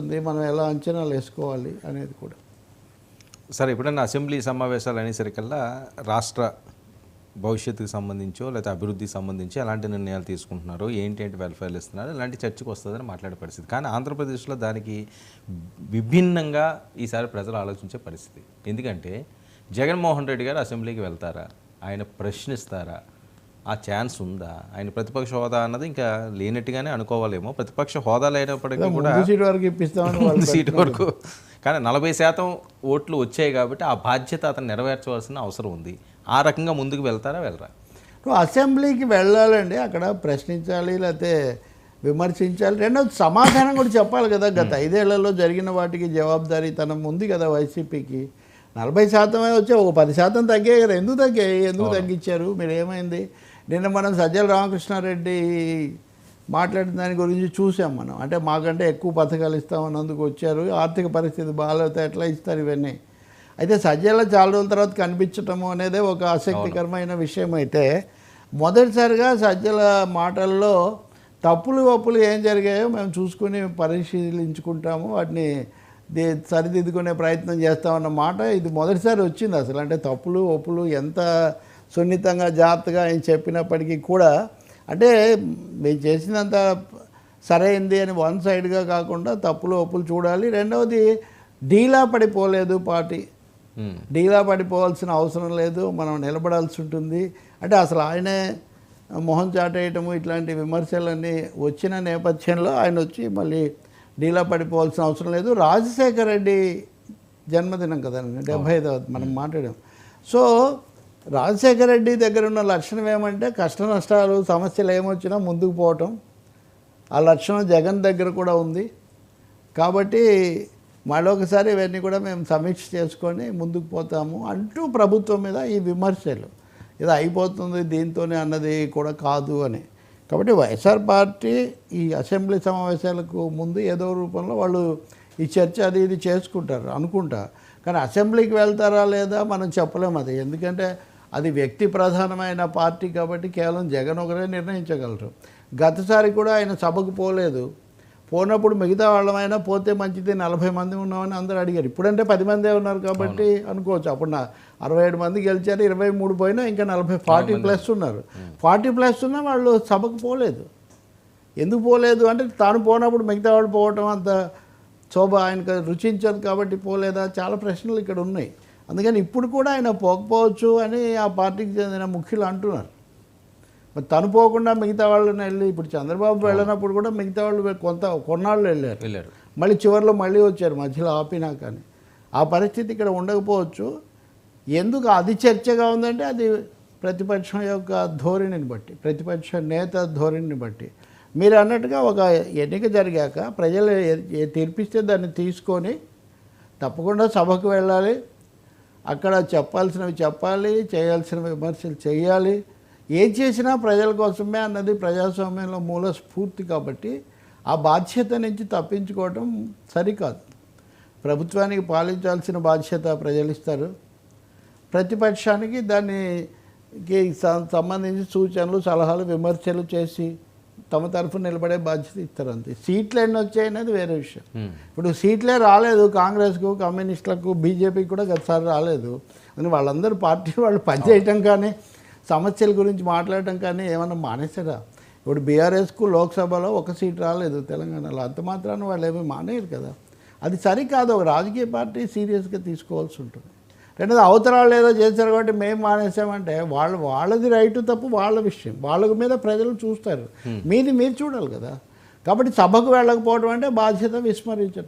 ఉంది, మనం ఎలా అంచనాలు వేసుకోవాలి అనేది కూడా. సరే, ఎప్పుడన్నా అసెంబ్లీ సమావేశాలు అనేసరికల్లా రాష్ట్ర భవిష్యత్తుకు సంబంధించో లేదా అభివృద్ధికి సంబంధించి ఎలాంటి నిర్ణయాలు తీసుకుంటున్నారో, ఏంటి వెల్ఫేర్లు ఇస్తున్నారు, ఇలాంటి చర్చకు వస్తుందని మాట్లాడే పరిస్థితి. కానీ ఆంధ్రప్రదేశ్లో దానికి విభిన్నంగా ఈసారి ప్రజలు ఆలోచించే పరిస్థితి. ఎందుకంటే జగన్మోహన్ రెడ్డి గారు అసెంబ్లీకి వెళ్తారా, ఆయన ప్రశ్నిస్తారా, ఆ ఛాన్స్ ఉందా? ఆయన ప్రతిపక్ష హోదా అన్నది ఇంకా లేనట్టుగానే అనుకోవాలేమో. ప్రతిపక్ష హోదా లేనప్పటికీ కూడా సీటు వరకు, కానీ 40% ఓట్లు వచ్చాయి కాబట్టి ఆ బాధ్యత అతను నెరవేర్చవలసిన అవసరం ఉంది. ఆ రకంగా ముందుకు వెళ్తారా వెళ్ళరా? అసెంబ్లీకి వెళ్ళాలండి, అక్కడ ప్రశ్నించాలి, లేకపోతే విమర్శించాలి, రెండోది సమాధానం కూడా చెప్పాలి కదా. గత 5 ఏళ్లలో జరిగిన వాటికి జవాబుదారీతనం ఉంది కదా వైసీపీకి. 40% వచ్చే ఒక 10% తగ్గాయి కదా. ఎందుకు తగ్గించారు? మీరు ఏమైంది? నిన్న మనం సజ్జల రామకృష్ణారెడ్డి మాట్లాడిన దాని గురించి చూసాం మనం. అంటే మాకంటే ఎక్కువ పథకాలు ఇస్తామన్నందుకు వచ్చారు, ఆర్థిక పరిస్థితి బాగాలేతే ఎట్లా ఇస్తారు ఇవన్నీ. అయితే సజ్జల చాలా రోజుల తర్వాత కనిపించటము అనేది ఒక ఆసక్తికరమైన విషయం. అయితే మొదటిసారిగా సజ్జల మాటల్లో తప్పులు ఒప్పులు ఏం జరిగాయో మేము చూసుకుని పరిశీలించుకుంటాము, వాటిని సరిదిద్దుకునే ప్రయత్నం చేస్తామన్న మాట ఇది మొదటిసారి వచ్చింది అసలు. అంటే తప్పులు ఒప్పులు ఎంత సున్నితంగా జాగ్రత్తగా ఆయన చెప్పినప్పటికీ కూడా, అంటే మేము చేసినంత సరైంది అని వన్ సైడ్గా కాకుండా తప్పులు ఒప్పులు చూడాలి. రెండవది డీలా పడిపోలేదు పార్టీ, డీలా పడిపోవాల్సిన అవసరం లేదు, మనం నిలబడాల్సి ఉంటుంది. అంటే అసలు ఆయనే మొహం చాటేయటము ఇట్లాంటి విమర్శలన్నీ వచ్చిన నేపథ్యంలో ఆయన వచ్చి మళ్ళీ డీలా పడిపోవాల్సిన అవసరం లేదు. రాజశేఖర రెడ్డి జన్మదినం కదండి, 75వ మనం మాట్లాడాం. సో రాజశేఖర రెడ్డి దగ్గర ఉన్న లక్షణం ఏమంటే కష్ట నష్టాలు సమస్యలు ఏమొచ్చినా ముందుకు పోవటం. ఆ లక్షణం జగన్ దగ్గర కూడా ఉంది. కాబట్టి మరొకసారి ఇవన్నీ కూడా మేము సమీక్ష చేసుకొని ముందుకు పోతాము అంటూ ప్రభుత్వం మీద ఈ విమర్శలు, ఇది అయిపోతుంది దీంతోనే అన్నది కూడా కాదు అని. కాబట్టి వైఎస్ఆర్ పార్టీ ఈ అసెంబ్లీ సమావేశాలకు ముందు ఏదో రూపంలో వాళ్ళు ఈ చర్చ అది ఇది చేసుకుంటారు అనుకుంటా. కానీ అసెంబ్లీకి వెళ్తారా లేదా మనం చెప్పలేము అది. ఎందుకంటే అది వ్యక్తి ప్రధానమైన పార్టీ కాబట్టి కేవలం జగన్ ఒకరే నిర్ణయించగలరు. గతసారి కూడా ఆయన సభకు పోలేదు, పోనప్పుడు మిగతా వాళ్ళమైనా పోతే మంచిది, 40 మంది ఉన్నామని అందరూ అడిగారు. ఇప్పుడంటే 10 మందే ఉన్నారు కాబట్టి అనుకోవచ్చు. అప్పుడు 67 మంది గెలిచారు, 23 పోయినా ఇంకా 40+ ఉన్నారు. 40+ ఉన్నా వాళ్ళు సభకు పోలేదు. ఎందుకు పోలేదు అంటే తాను పోనప్పుడు మిగతా వాళ్ళు పోవటం అంత శోభ ఆయనకు రుచించదు కాబట్టి పోలేదా, చాలా ప్రశ్నలు ఇక్కడ ఉన్నాయి. అందుకని ఇప్పుడు కూడా ఆయన పోకపోవచ్చు అని ఆ పార్టీకి చెందిన ముఖ్యులు అంటున్నారు. మరి తను పోకుండా మిగతా వాళ్ళని వెళ్ళి, ఇప్పుడు చంద్రబాబు వెళ్ళినప్పుడు కూడా మిగతా వాళ్ళు కొన్నాళ్ళు వెళ్ళారు, మళ్ళీ చివరిలో మళ్ళీ వచ్చారు మధ్యలో ఆపినా. కానీ ఆ పరిస్థితి ఇక్కడ ఉండకపోవచ్చు. ఎందుకు అది చర్చగా ఉందంటే అది ప్రతిపక్షం యొక్క ధోరణిని బట్టి, ప్రతిపక్ష నేత ధోరణిని బట్టి. మీరు అన్నట్టుగా ఒక ఎన్నిక జరిగాక ప్రజలు తీర్పిస్తే దాన్ని తీసుకొని తప్పకుండా సభకు వెళ్ళాలి, అక్కడ చెప్పాల్సినవి చెప్పాలి, చేయాల్సినవి విమర్శలు చేయాలి. ఏం చేసినా ప్రజల కోసమే అన్నది ప్రజాస్వామ్యంలో మూల స్ఫూర్తి. కాబట్టి ఆ బాధ్యత నుంచి తప్పించుకోవటం సరికాదు. ప్రభుత్వానికి పాలించాల్సిన బాధ్యత ప్రజలు ఇస్తారు, ప్రతిపక్షానికి దానికి సంబంధించి సూచనలు సలహాలు విమర్శలు చేసి తమ తరఫున నిలబడే బాధ్యత ఇస్తారు అంతే. సీట్లు ఎన్ని వచ్చాయనేది వేరే విషయం. ఇప్పుడు సీట్లే రాలేదు కాంగ్రెస్కు, కమ్యూనిస్టులకు, బీజేపీకి కూడా గతసారి రాలేదు. అని వాళ్ళందరూ పార్టీ వాళ్ళు పనిచేయటం కానీ సమస్యల గురించి మాట్లాడటం కానీ ఏమన్నా మానేసారా? ఇప్పుడు బీఆర్ఎస్కు లోక్సభలో 1 సీట్ రాలేదు తెలంగాణలో, అంత మాత్రాన వాళ్ళు ఏమీ మానేయరు కదా. అది సరికాదు. ఒక రాజకీయ పార్టీ సీరియస్గా తీసుకోవాల్సి ఉంటుంది. రెండోది అవతరాలు ఏదో చేశారు కాబట్టి మేము మానేసామంటే వాళ్ళది రైటు తప్పు వాళ్ళ విషయం, వాళ్ళ మీద ప్రజలు చూస్తారు, మీది మీరు చూడాలి కదా. కాబట్టి సభకు వెళ్ళకపోవడం అంటే బాధ్యత విస్మరించటం.